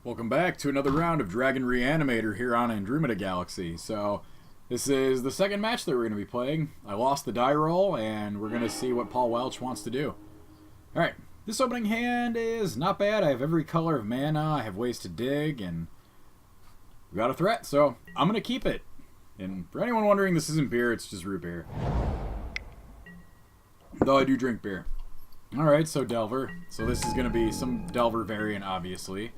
Welcome back to another round of Dragon Reanimator here on Andrewmeda Galaxy. So, this is the second match that we're going to be playing. I lost the die roll, and we're going to see what Paul Welch wants to do. Alright, this opening hand is not bad. I have every color of mana, I have ways to dig, and we got a threat, so I'm going to keep it. And for anyone wondering, this isn't beer, it's just root beer. Though I do drink beer. Alright, so Delver. So this is going to be some Delver variant, obviously.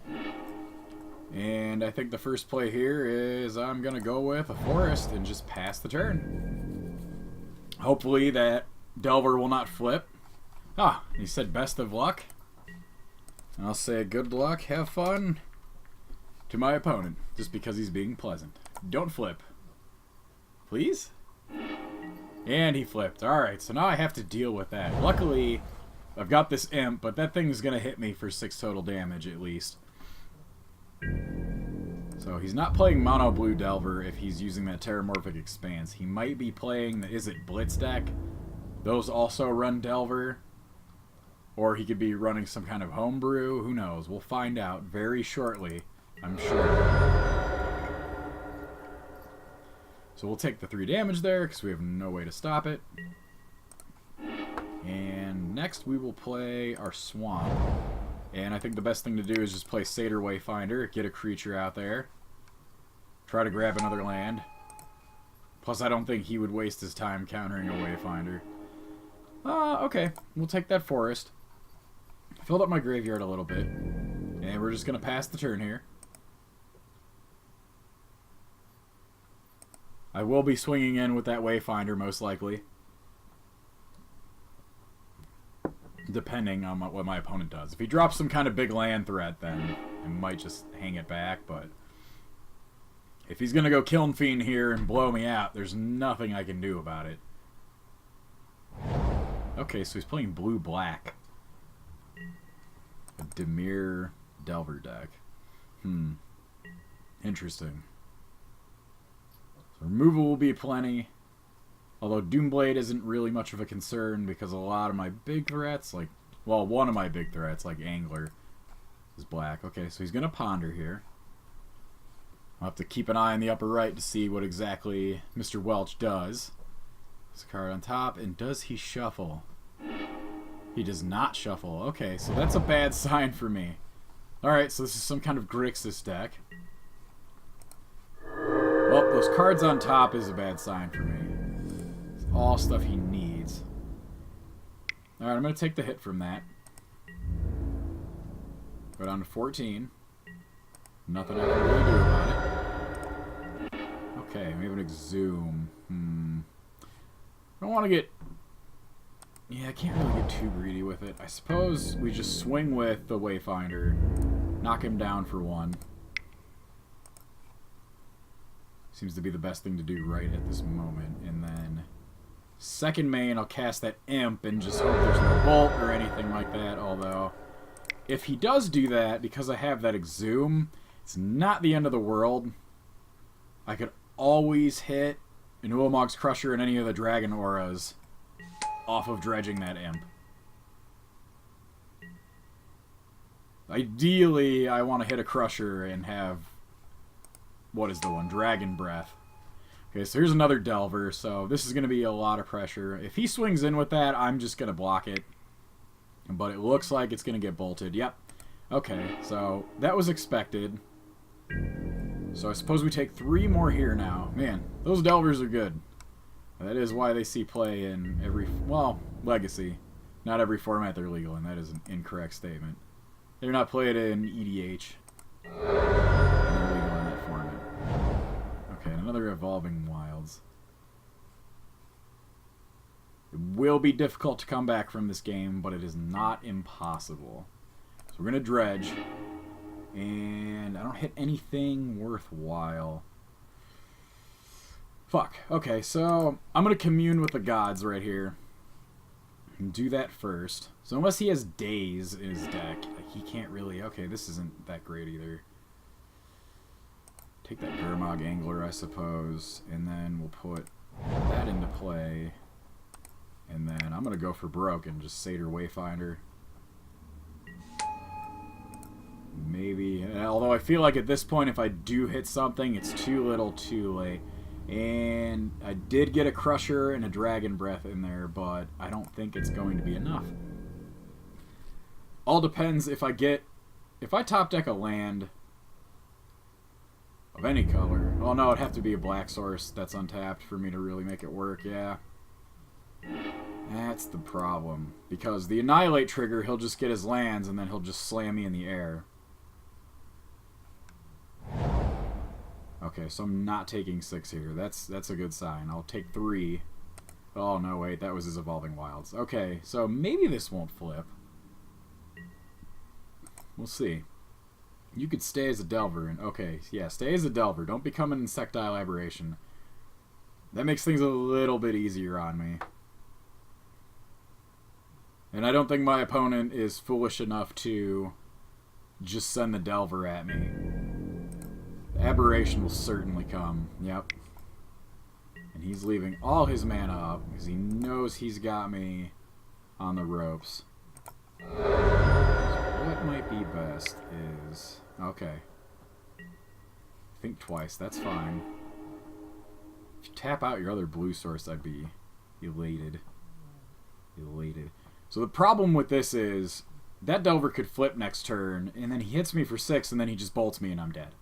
And I think the first play here is I'm going to go with a forest and just pass the turn. Hopefully that Delver will not flip. Ah, he said best of luck. I'll say good luck, have fun to my opponent, just because he's being pleasant. Don't flip. Please? And he flipped. Alright, so now I have to deal with that. Luckily, I've got this imp, but that thing is going to hit me for 6 total damage at least. So he's not playing mono blue Delver if he's using that Terramorphic Expanse. He might be playing the Is It Blitz deck. Those also run Delver. Or he could be running some kind of homebrew. Who knows? We'll find out very shortly, I'm sure. So we'll take the 3 damage there because we have no way to stop it. And next we will play our Swamp. And I think the best thing to do is just play Satyr Wayfinder, get a creature out there, try to grab another land. Plus, I don't think he would waste his time countering a Wayfinder. Okay, we'll take that forest. Filled up my graveyard a little bit, and we're just going to pass the turn here. I will be swinging in with that Wayfinder, most likely. Depending on what my opponent does. If he drops some kind of big land threat, then I might just hang it back, but if he's going to go Kiln Fiend here and blow me out, there's nothing I can do about it. Okay, so he's playing blue-black. A Dimir Delver deck. Interesting. So removal will be plenty. Although Doomblade isn't really much of a concern because a lot of my big threats, like, well, one of my big threats, like Angler, is black. Okay, so he's going to ponder here. I'll have to keep an eye on the upper right to see what exactly Mr. Welch does. There's a card on top, and does he shuffle? He does not shuffle. Okay, so that's a bad sign for me. Alright, so this is some kind of Grixis deck. Well, those cards on top is a bad sign for me. All stuff he needs. Alright, I'm going to take the hit from that. Go down to 14. Nothing I can really do about it. Okay, we have an Exhume. I don't want to get... Yeah, I can't really get too greedy with it. I suppose we just swing with the Wayfinder. Knock him down for 1. Seems to be the best thing to do right at this moment. And then... second main, I'll cast that Imp and just hope there's no Bolt or anything like that, although if he does do that, because I have that Exhume, it's not the end of the world. I could always hit an Ulamog's Crusher and any of the Dragon Auras off of dredging that Imp. Ideally, I want to hit a Crusher and have, what is the one? Dragon Breath. Okay, so here's another Delver, so this is going to be a lot of pressure. If he swings in with that, I'm just going to block it. But it looks like it's going to get bolted. Yep. Okay, so that was expected. So I suppose we take 3 more here now. Man, those Delvers are good. That is why they see play in every, well, Legacy. Not every format they're legal in. That is an incorrect statement. They're not played in EDH. They're legal in that format. Okay, another Evolving Wilds. It will be difficult to come back from this game, but it is not impossible. So we're going to dredge. And I don't hit anything worthwhile. Fuck. Okay, so I'm going to commune with the gods right here. And do that first. So unless he has Daze in his deck, he can't really... Okay, this isn't that great either. Take that Gurmag Angler, I suppose, and then we'll put that into play. And then I'm going to go for broke and just Satyr Wayfinder. Maybe, although I feel like at this point, if I do hit something, it's too little too late. And I did get a Crusher and a Dragon Breath in there, but I don't think it's going to be enough. All depends if I top deck a land of any color. Well, no, it'd have to be a black source that's untapped for me to really make it work, yeah. That's the problem. Because the Annihilate trigger, he'll just get his lands and then he'll just slam me in the air. Okay, so I'm not taking 6 here. That's a good sign. I'll take 3. Oh, no, wait. That was his Evolving Wilds. Okay, so maybe this won't flip. We'll see. You could stay as a Delver. And okay, yeah, stay as a Delver. Don't become an Insectile Aberration. That makes things a little bit easier on me. And I don't think my opponent is foolish enough to just send the Delver at me. The Aberration will certainly come. Yep. And he's leaving all his mana up because he knows he's got me on the ropes. What might be best is... Okay. Think twice. That's fine. If you tap out your other blue source, I'd be elated. Elated. So the problem with this is that Delver could flip next turn, and then he hits me for 6, and then he just bolts me, and I'm dead.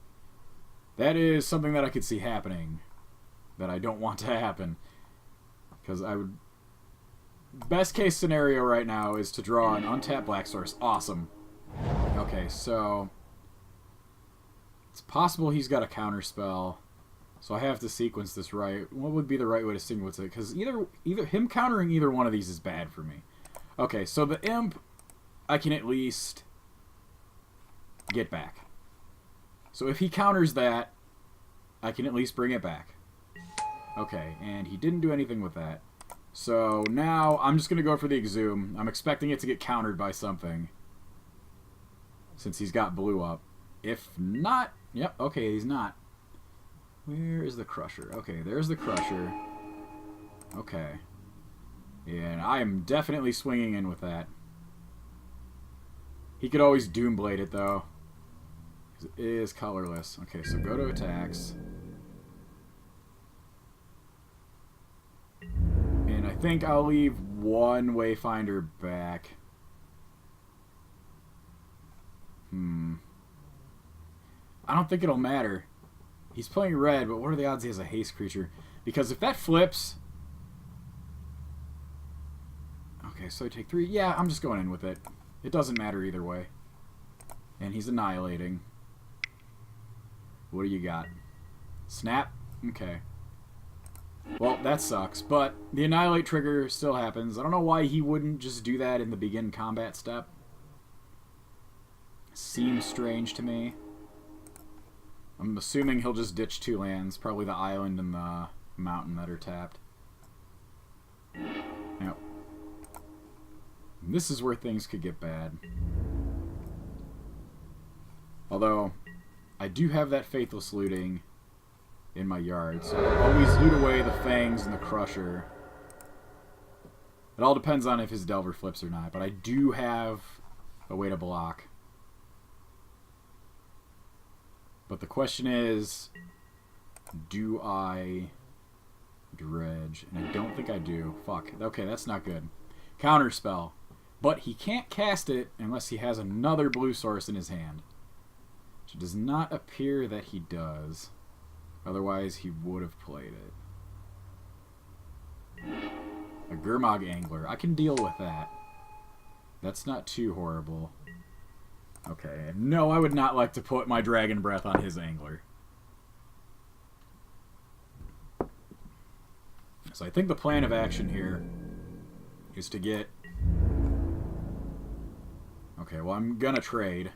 That is something that I could see happening that I don't want to happen. Because I would... Best case scenario right now is to draw an untapped black source. Awesome. Okay, so... It's possible he's got a counter spell. So I have to sequence this right. What would be the right way to sequence it? Because either him countering either one of these is bad for me. Okay, so the Imp, I can at least get back. So if he counters that, I can at least bring it back. Okay, and he didn't do anything with that. So now I'm just going to go for the Exhume. I'm expecting it to get countered by something, since he's got blue up. If not... Yep, okay, he's not. Where is the Crusher? Okay, there's the Crusher. Okay. And I am definitely swinging in with that. He could always Doomblade it, though. It is colorless. Okay, so go to attacks. And I think I'll leave one Wayfinder back. I don't think it'll matter. He's playing red, but what are the odds he has a haste creature? Because if that flips... Okay, so I take 3. Yeah, I'm just going in with it. It doesn't matter either way. And he's annihilating. What do you got? Snap? Okay. Well, that sucks, but the Annihilate trigger still happens. I don't know why he wouldn't just do that in the begin combat step. Seems strange to me. I'm assuming he'll just ditch 2 lands, probably the island and the mountain that are tapped. Yep. This is where things could get bad. Although, I do have that Faithless Looting in my yard, so I always loot away the Fangs and the Crusher. It all depends on if his Delver flips or not, but I do have a way to block. But the question is, do I dredge? And I don't think I do. Fuck. Okay, that's not good. Counterspell. But he can't cast it unless he has another blue source in his hand. Which does not appear that he does. Otherwise, he would have played it. A Gurmag Angler. I can deal with that. That's not too horrible. Okay, no, I would not like to put my Dragon Breath on his Angler. So I think the plan of action here is to get... Okay, well, I'm gonna trade.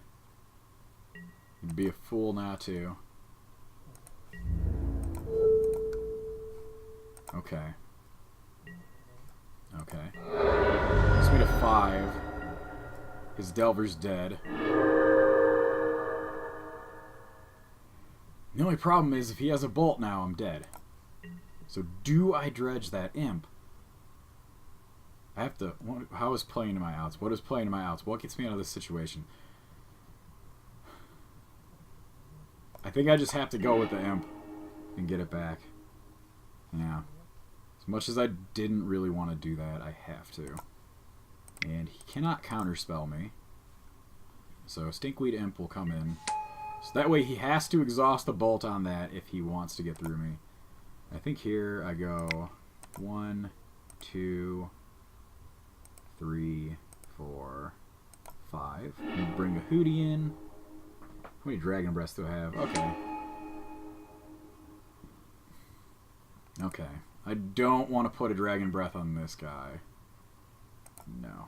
You'd be a fool not to. Okay. Okay. Takes me to 5. His Delver's dead. The only problem is if he has a bolt now, I'm dead. So do I dredge that Imp? I have to... How is playing to my outs? What is playing to my outs? What gets me out of this situation? think I just have to go with the imp and get it back. Yeah. As much as I didn't really want to do that, I have to. And he cannot counterspell me. So Stinkweed Imp will come in. So that way he has to exhaust the bolt on that if he wants to get through me. I think here I go 1, 2, 3, 4, 5. And bring a Hootie in. How many Dragon Breaths do I have? Okay. Okay. I don't want to put a Dragon Breath on this guy. No.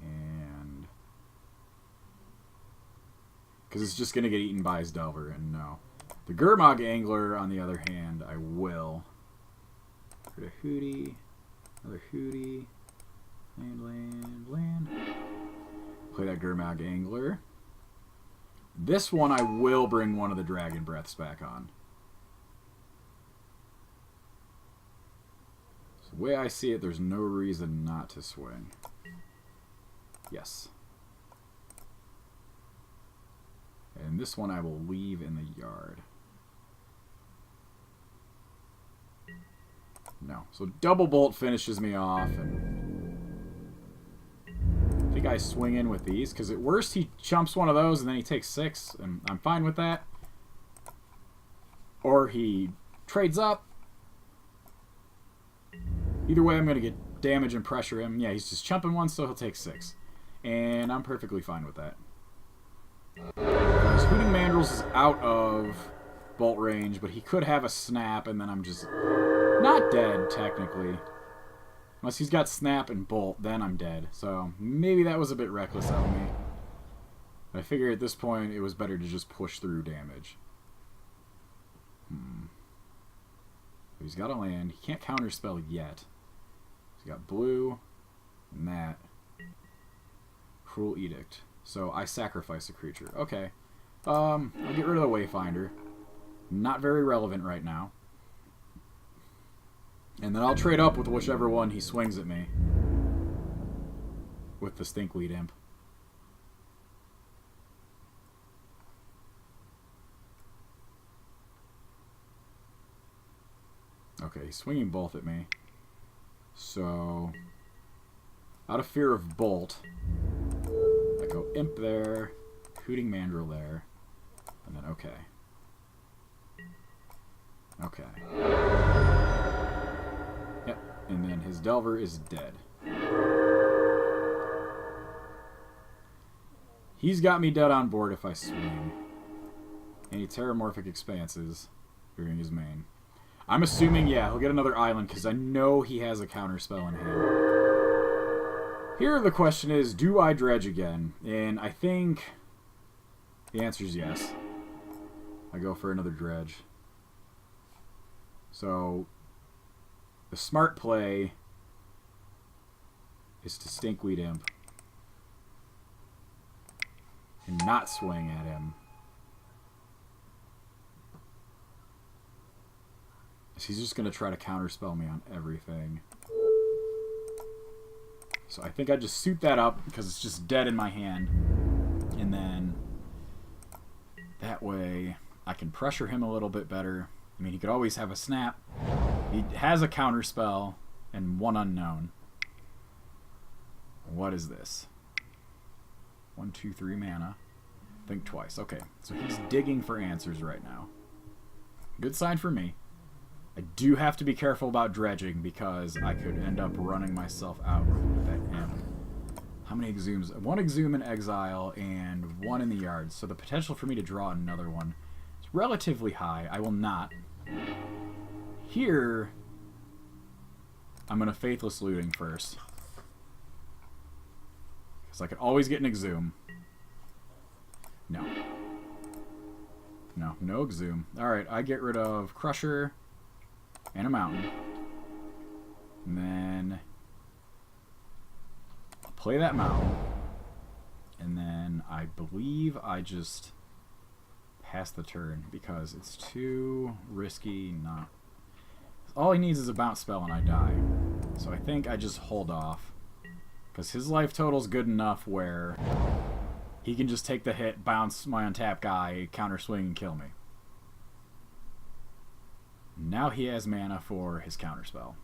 And... because it's just going to get eaten by his Delver, and no. The Gurmag Angler, on the other hand, I will. Put a Hootie. Another Hootie. Land, land, land. Play that Gurmag Angler. This one I will bring one of the Dragon Breaths back on. So the way I see it, there's no reason not to swing. Yes. And this one I will leave in the yard. No. So double bolt finishes me off, and I think I swing in with these, because at worst he chumps one of those and then he takes 6, and I'm fine with that. Or he trades up. Either way, I'm going to get damage and pressure him. Yeah, he's just chumping one, so he'll take 6. And I'm perfectly fine with that. Because Hooting Mandrills is out of bolt range, but he could have a snap, and then I'm just not dead, technically. Unless he's got snap and bolt, then I'm dead. So maybe that was a bit reckless of me. I figure at this point it was better to just push through damage. He's got a land. He can't counterspell yet. He's got blue and that. Cruel Edict. So I sacrifice a creature. Okay. I'll get rid of the Wayfinder. Not very relevant right now. And then I'll trade up with whichever one he swings at me. With the Stinkweed Imp. Okay, he's swinging both at me. So, out of fear of bolt, I go Imp there, Hooting Mandrill there, and then okay. Okay. Yep, and then his Delver is dead. He's got me dead on board if I swing. Any Terramorphic Expanses during his main. I'm assuming, yeah, he'll get another island because I know he has a counterspell in hand. Here the question is, do I dredge again? And I think the answer is yes. I go for another dredge. So the smart play is to Stinkweed Imp and not swing at him. He's just going to try to counterspell me on everything. So I think I just suit that up because it's just dead in my hand. And then that way I can pressure him a little bit better. I mean, he could always have a snap. He has a counterspell and one unknown. What is this? 1, 2, 3 mana. Think twice. Okay, so he's digging for answers right now. Good sign for me. I do have to be careful about dredging because I could end up running myself out with that imp. How many exhumes? 1 exhume in exile and 1 in the yard. So the potential for me to draw another one is relatively high. I will not. Here, I'm going to Faithless Looting first. Because I could always get an exhume. No. No exhume. Alright, I get rid of Crusher and a mountain. And then I'll play that mountain. And then I believe I just pass the turn because it's too risky not. All he needs is a bounce spell and I die. So I think I just hold off. Because his life total's good enough where he can just take the hit, bounce my untapped guy, counter swing, and kill me. Now he has mana for his counterspell.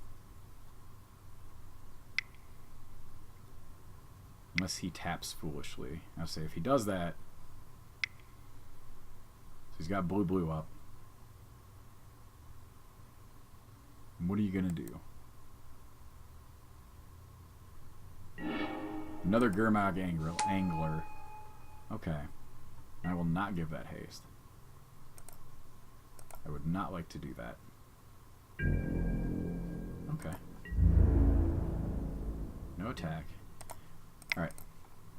Unless he taps foolishly. I'll say if he does that, so he's got blue up. What are you going to do? Another Gurmag Angler. Okay. I will not give that haste. I would not like to do that. Okay. No attack. Alright.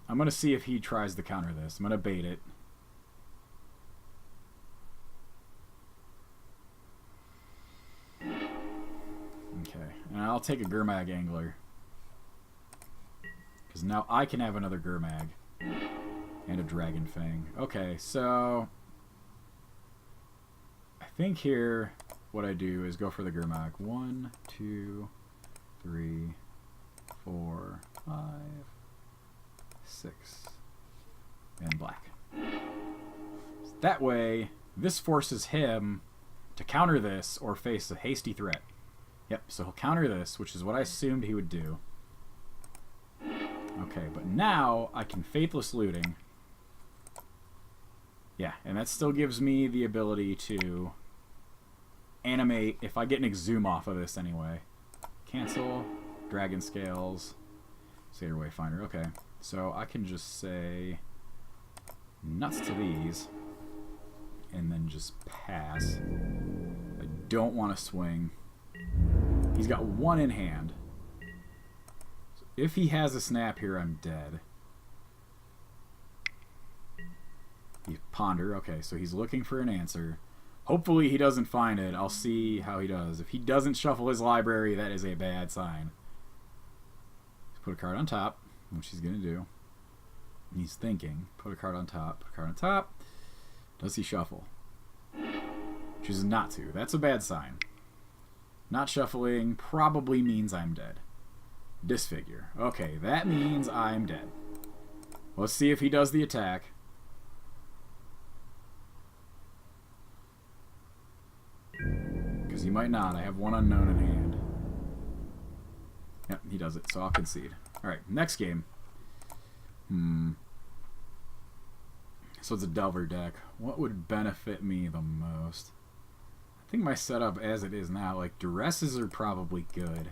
I'm going to see if he tries to counter this. I'm going to bait it. Okay. And I'll take a Gurmag Angler. Because now I can have another Gurmag. And a Dragon Fang. Okay, so I think here what I do is go for the Gurmag. 1, 2, 3, 4, 5, 6. And black. So that way, this forces him to counter this or face a hasty threat. Yep, so he'll counter this, which is what I assumed he would do. Okay, but now I can Faithless Looting. Yeah, and that still gives me the ability to animate if I get an Exhume off of this anyway. Cancel, Dragon Scales, Satyr Wayfinder. Okay, so I can just say nuts to these and then just pass. I don't want to swing. He's got 1 in hand. So if he has a snap here, I'm dead. He's Ponder. Okay, so he's looking for an answer. Hopefully he doesn't find it. I'll see how he does. If he doesn't shuffle his library, that is a bad sign. Let's put a card on top, which he's going to do. He's thinking. Put a card on top. Put a card on top. Does he shuffle? Chooses not to. That's a bad sign. Not shuffling probably means I'm dead. Disfigure. Okay, that means I'm dead. Let's see if he does the attack. Because he might not. I have 1 unknown in hand. Yep, he does it, so I'll concede. Alright, next game. So it's a Delver deck. What would benefit me the most? I think my setup as it is now, like, Duresses are probably good.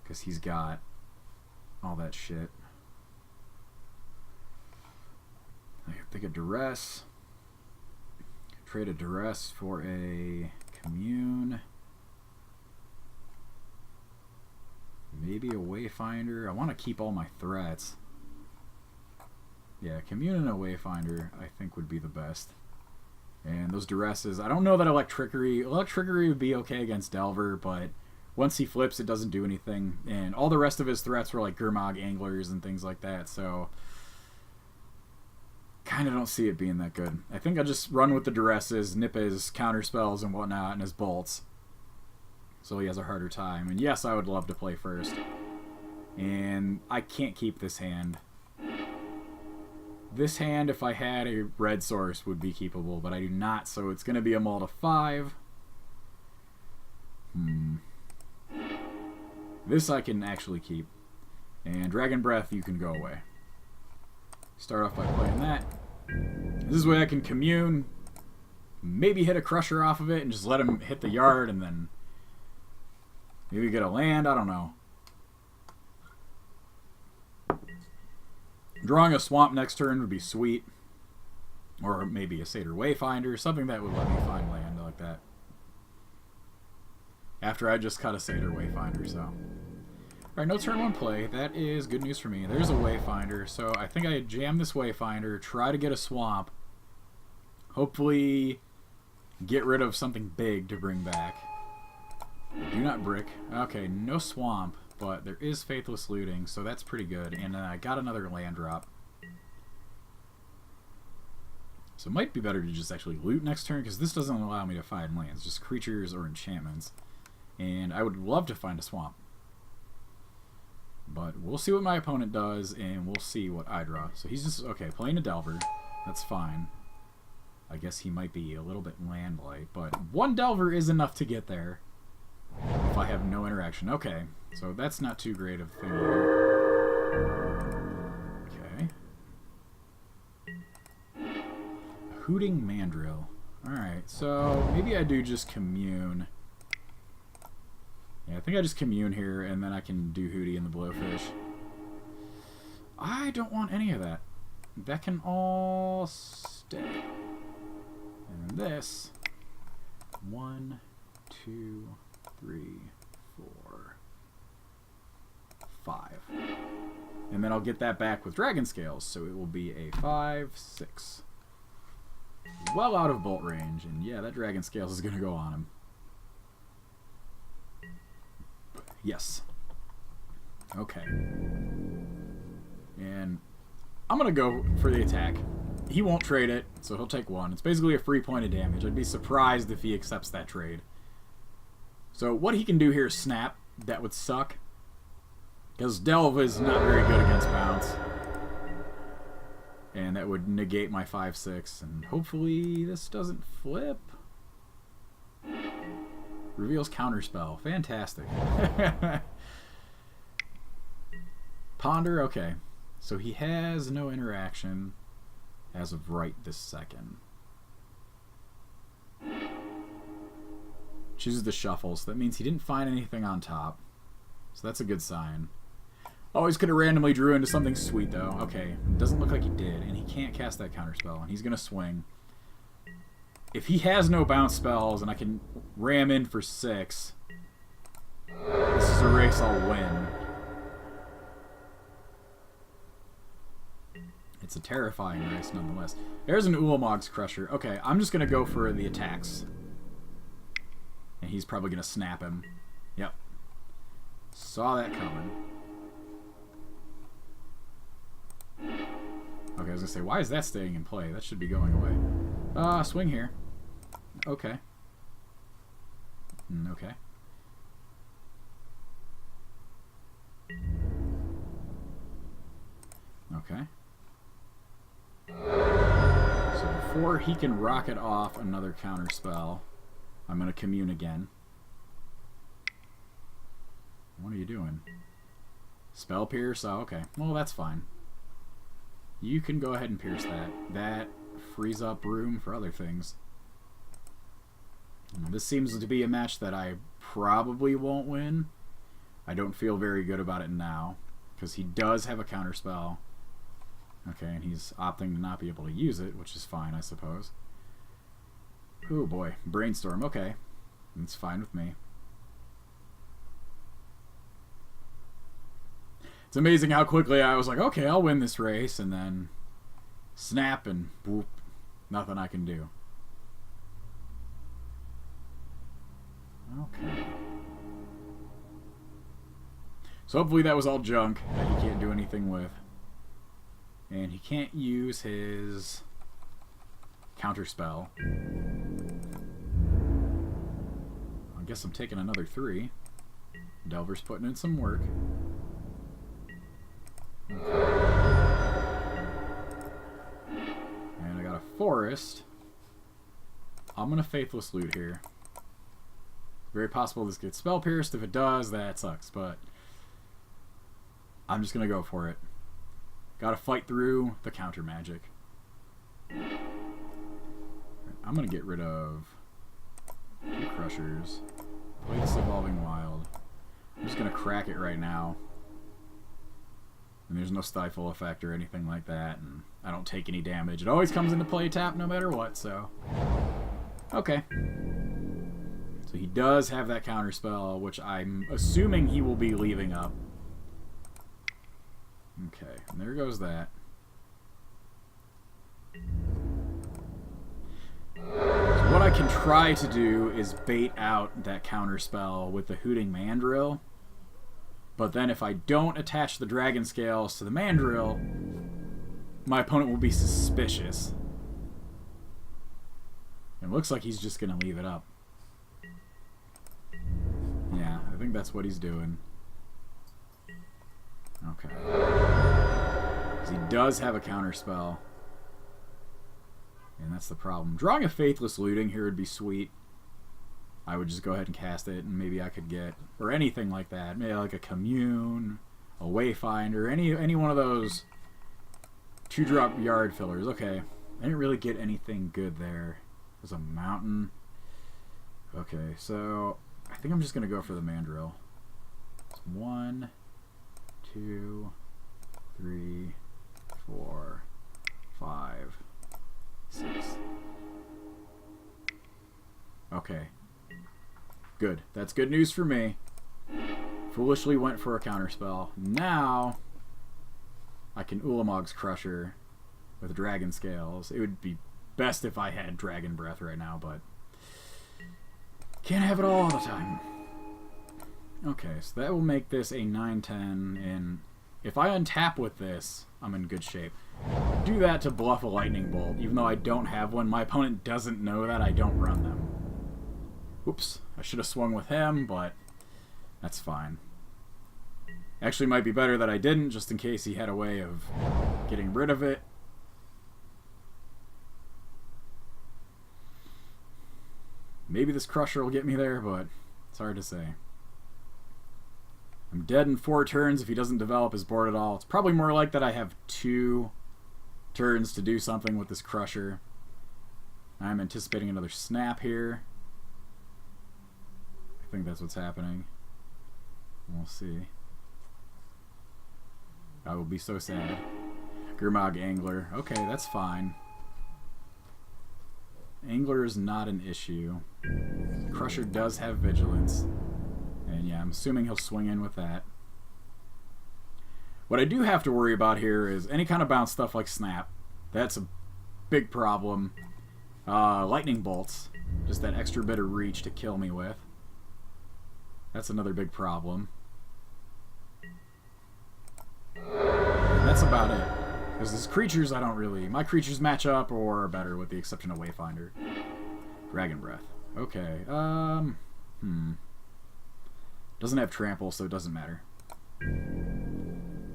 Because he's got all that shit. I think a Duress. Trade a Duress for a Commune. Maybe a Wayfinder. I want to keep all my threats. Yeah, Commune and a Wayfinder I think would be the best. And those Duresses, I don't know that Electrickery would be okay against Delver, but once he flips it doesn't do anything. And all the rest of his threats were like Gurmag Anglers and things like that, so kind of don't see it being that good. I think I'll just run with the Duresses, nip his counter spells and whatnot, and his bolts. So he has a harder time. And yes, I would love to play first. And I can't keep this hand. This hand, if I had a red source, would be keepable, but I do not, so it's going to be a mull to 5. This I can actually keep. And Dragon Breath, you can go away. Start off by playing that. This is where I can Commune, maybe hit a Crusher off of it, and just let him hit the yard, and then maybe get a land, I don't know. Drawing a Swamp next turn would be sweet. Or maybe a Satyr Wayfinder, something that would let me find land like that. After I just cut a Satyr Wayfinder, so. Alright, no turn 1 play. That is good news for me. There's a Wayfinder, so I think I jam this Wayfinder, try to get a Swamp. Hopefully get rid of something big to bring back. Do not brick. Okay, no Swamp, but there is Faithless Looting, so that's pretty good. And I got another land drop. So it might be better to just actually loot next turn, because this doesn't allow me to find lands, just creatures or enchantments. And I would love to find a Swamp. But we'll see what my opponent does, and we'll see what I draw. So he's just, okay, playing a Delver. That's fine. I guess he might be a little bit land-light, but one Delver is enough to get there if I have no interaction. Okay, so that's not too great of a thing. Okay. A Hooting Mandrill. Alright, so maybe I do just commune. Yeah, I think I just commune here, and then I can do Hootie and the Blowfish. I don't want any of that. That can all stay. And this, 1, 2, 3, 4, 5. And then I'll get that back with Dragon Scales, so it will be a 5, 6. Well out of bolt range, and yeah, that Dragon Scales is going to go on him. Yes. Okay. And I'm going to go for the attack. He won't trade it, so he'll take 1. It's basically a free point of damage. I'd be surprised if he accepts that trade. So what he can do here is snap. That would suck. Because Delve is not very good against bounce. And that would negate my 5-6. And hopefully this doesn't flip. Reveals counterspell. Fantastic. Ponder, okay. So he has no interaction as of right this second. Chooses the shuffle, so that means he didn't find anything on top. So that's a good sign. Always could have randomly drew into something sweet, though. Okay, doesn't look like he did, and he can't cast that counterspell, and he's going to swing. If he has no bounce spells and I can ram in for 6, this is a race I'll win. It's a terrifying race, nonetheless. There's an Ulamog's Crusher. Okay, I'm just going to go for the attacks. And he's probably going to snap him. Yep. Saw that coming. Okay, I was going to say, why is that staying in play? That should be going away. Swing here. Okay. Okay. Okay. So before he can rocket off another counter spell, I'm going to commune again. What are you doing? Spell Pierce? Oh, okay. Well, that's fine. You can go ahead and pierce that. That frees up room for other things. This seems to be a match that I probably won't win. I don't feel very good about it now, because he does have a counterspell. Okay, and he's opting to not be able to use it, which is fine, I suppose. Oh boy, Brainstorm, okay. It's fine with me. It's amazing how quickly I was like, okay, I'll win this race, and then snap and boop, nothing I can do. Okay. So hopefully that was all junk that he can't do anything with. And he can't use his counterspell. I guess I'm taking another 3. Delver's putting in some work. Okay. And I got a forest. I'm going to Faithless Loot here. Very possible this gets spell pierced. If it does, that sucks, but I'm just going to go for it. Gotta fight through the counter magic. I'm gonna get rid of 2 Crushers. Play this Evolving Wild. I'm just gonna crack it right now. And there's no stifle effect or anything like that, and I don't take any damage. It always comes into play tap no matter what, so. Okay. So he does have that counter spell, which I'm assuming he will be leaving up. Okay, and there goes that. So what I can try to do is bait out that counter spell with the Hooting Mandrill. But then if I don't attach the Dragon Scales to the Mandrill, my opponent will be suspicious. It looks like he's just going to leave it up. Yeah, I think that's what he's doing. Okay. Because he does have a counterspell. And that's the problem. Drawing a Faithless Looting here would be sweet. I would just go ahead and cast it, and maybe I could get... Or anything like that. Maybe like a Commune, a Wayfinder, any one of those 2-drop yard fillers. Okay. I didn't really get anything good there. There's a Mountain. Okay, so... I think I'm just going to go for the Mandrill. 1, 2, 3, 4, 5, 6. Okay. Good. That's good news for me. Foolishly went for a counterspell. Now, I can Ulamog's Crusher with Dragon Scales. It would be best if I had Dragon Breath right now, but can't have it all the time. Okay, so that will make this a 9-10, and if I untap with this, I'm in good shape. Do that to bluff a Lightning Bolt. Even though I don't have one, my opponent doesn't know that I don't run them. Oops, I should have swung with him, but that's fine. Actually, might be better that I didn't, just in case he had a way of getting rid of it. Maybe this Crusher will get me there, but it's hard to say. I'm dead in 4 turns if he doesn't develop his board at all. It's probably more like that I have 2 turns to do something with this Crusher. I'm anticipating another snap here. I think that's what's happening. We'll see. I will be so sad. Gurmag Angler. Okay, that's fine. Angler is not an issue. Crusher does have Vigilance. And yeah, I'm assuming he'll swing in with that. What I do have to worry about here is any kind of bounce stuff like Snap. That's a big problem. Lightning Bolts. Just that extra bit of reach to kill me with. That's another big problem. And that's about it. Because his creatures, I don't really... My creatures match up or are better with the exception of Wayfinder. Dragon Breath. Okay. Doesn't have Trample, so it doesn't matter.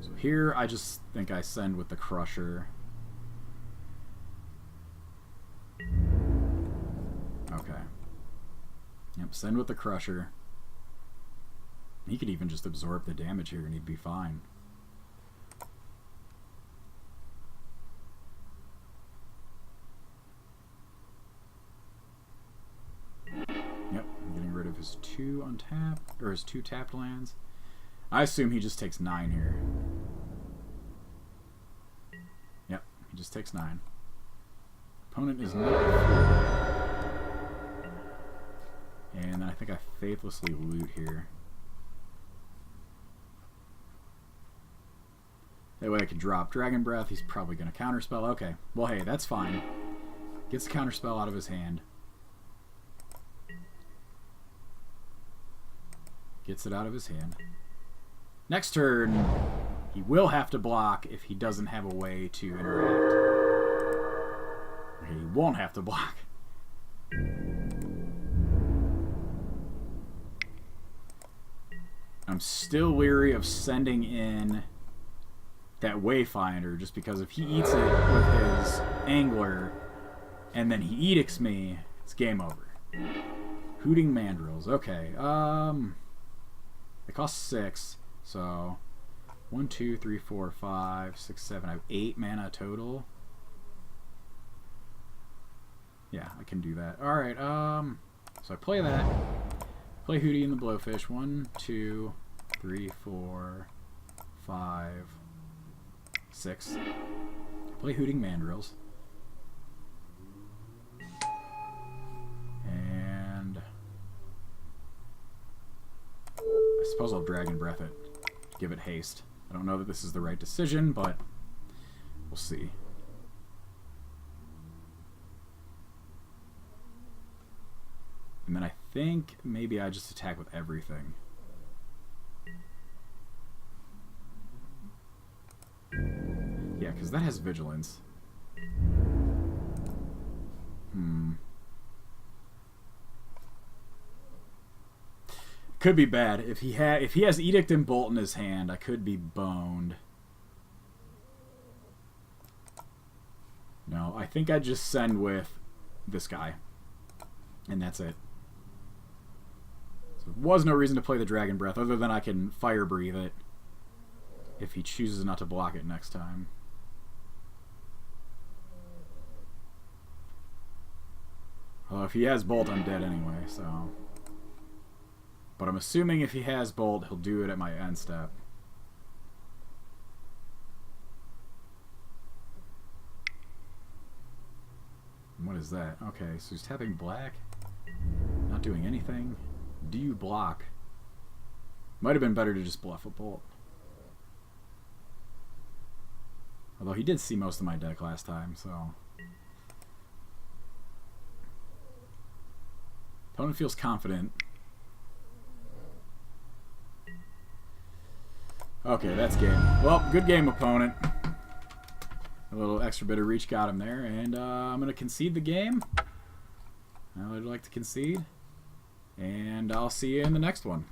So here, I just think I send with the Crusher. Okay. Yep, send with the Crusher. He could even just absorb the damage here and he'd be fine. Yep, I'm getting rid of his 2 untapped, or his 2 tapped lands. I assume he just takes 9 here. Yep, he just takes 9. Opponent is not 4. And then I think I faithlessly loot here. That way I can drop Dragon Breath. He's probably going to counterspell. Okay. Well, hey, that's fine. Gets the counterspell out of his hand. Gets it out of his hand. Next turn, he will have to block if he doesn't have a way to interact. Okay, he won't have to block. I'm still leery of sending in that Wayfinder, just because if he eats it with his Angler and then he edicts me, it's game over. Hooting Mandrills. Okay. They cost 6, so 1, 2, 3, 4, 5, 6, 7. I have 8 mana total. Yeah, I can do that. All right. So I play that. Play Hootie and the Blowfish. 1, 2, 3, 4, 5, 6. Play Hooting Mandrills. And I suppose I'll Dragon Breath it. Give it haste. I don't know that this is the right decision, but we'll see. And then I think maybe I just attack with everything. Yeah, because that has Vigilance. Could be bad. If he has Edict and Bolt in his hand, I could be boned. No, I think I'd just send with this guy. And that's it. So there was no reason to play the Dragon Breath, other than I can Fire Breathe it if he chooses not to block it next time. Well, if he has Bolt, I'm dead anyway, so... But I'm assuming if he has Bolt, he'll do it at my end step. What is that? Okay, so he's tapping black. Not doing anything. Do you block? Might have been better to just bluff a Bolt. Although he did see most of my deck last time, so... Opponent feels confident. Okay, that's game. Well, good game, opponent. A little extra bit of reach got him there, and I'm going to concede the game. I would like to concede, and I'll see you in the next one.